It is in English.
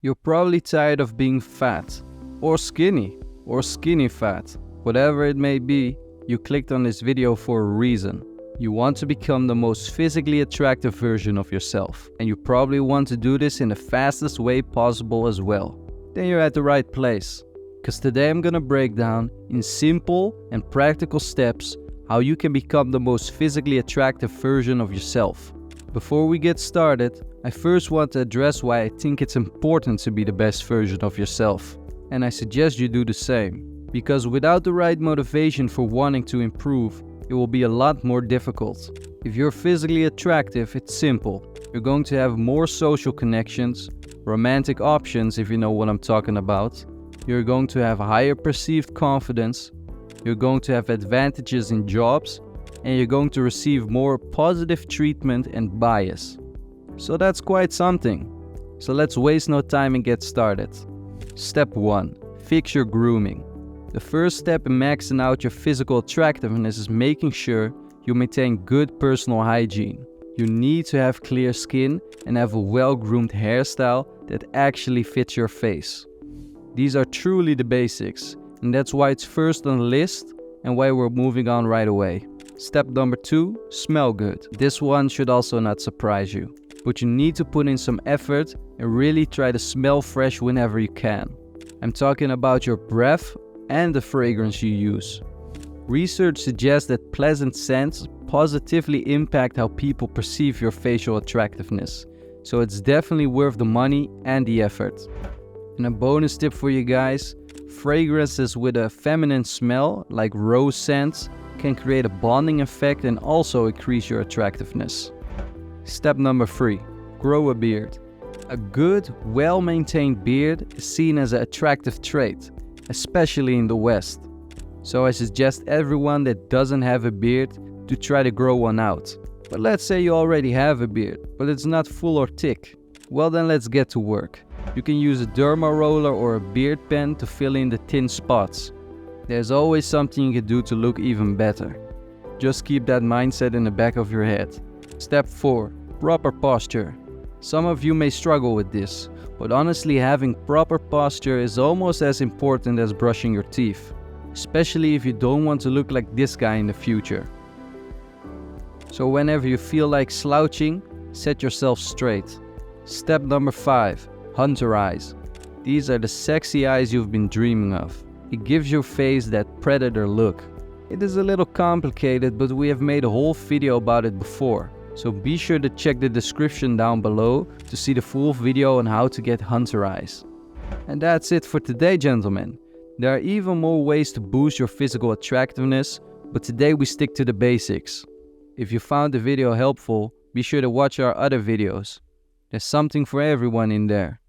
You're probably tired of being fat, or skinny fat. Whatever it may be, you clicked on this video for a reason. You want to become the most physically attractive version of yourself, and you probably want to do this in the fastest way possible as well. Then you're at the right place, because today I'm gonna break down in simple and practical steps how you can become the most physically attractive version of yourself. Before we get started, I first want to address why I think it's important to be the best version of yourself. And I suggest you do the same. Because without the right motivation for wanting to improve, it will be a lot more difficult. If you're physically attractive, it's simple. You're going to have more social connections, romantic options if you know what I'm talking about. You're going to have higher perceived confidence. You're going to have advantages in jobs. And you're going to receive more positive treatment and bias. So that's quite something. So let's waste no time and get started. Step 1. Fix your grooming. The first step in maxing out your physical attractiveness is making sure you maintain good personal hygiene. You need to have clear skin and have a well-groomed hairstyle that actually fits your face. These are truly the basics, and that's why it's first on the list and why we're moving on right away. Step number 2, smell good. This one should also not surprise you, but you need to put in some effort and really try to smell fresh whenever you can. I'm talking about your breath and the fragrance you use. Research suggests that pleasant scents positively impact how people perceive your facial attractiveness, so it's definitely worth the money and the effort. And a bonus tip for you guys, fragrances with a feminine smell like rose scents can create a bonding effect and also increase your attractiveness. Step number 3, grow a beard. A good, well-maintained beard is seen as an attractive trait, especially in the West. So I suggest everyone that doesn't have a beard to try to grow one out. But let's say you already have a beard, but it's not full or thick. Well then let's get to work. You can use a derma roller or a beard pen to fill in the thin spots. There's always something you can do to look even better. Just keep that mindset in the back of your head. Step 4. Proper posture. Some of you may struggle with this, but honestly having proper posture is almost as important as brushing your teeth, especially if you don't want to look like this guy in the future. So whenever you feel like slouching, set yourself straight. Step number 5. Hunter eyes. These are the sexy eyes you've been dreaming of. It gives your face that predator look. It is a little complicated, but we have made a whole video about it before. So be sure to check the description down below to see the full video on how to get hunter eyes. And that's it for today, gentlemen. There are even more ways to boost your physical attractiveness, but today we stick to the basics. If you found the video helpful, be sure to watch our other videos. There's something for everyone in there.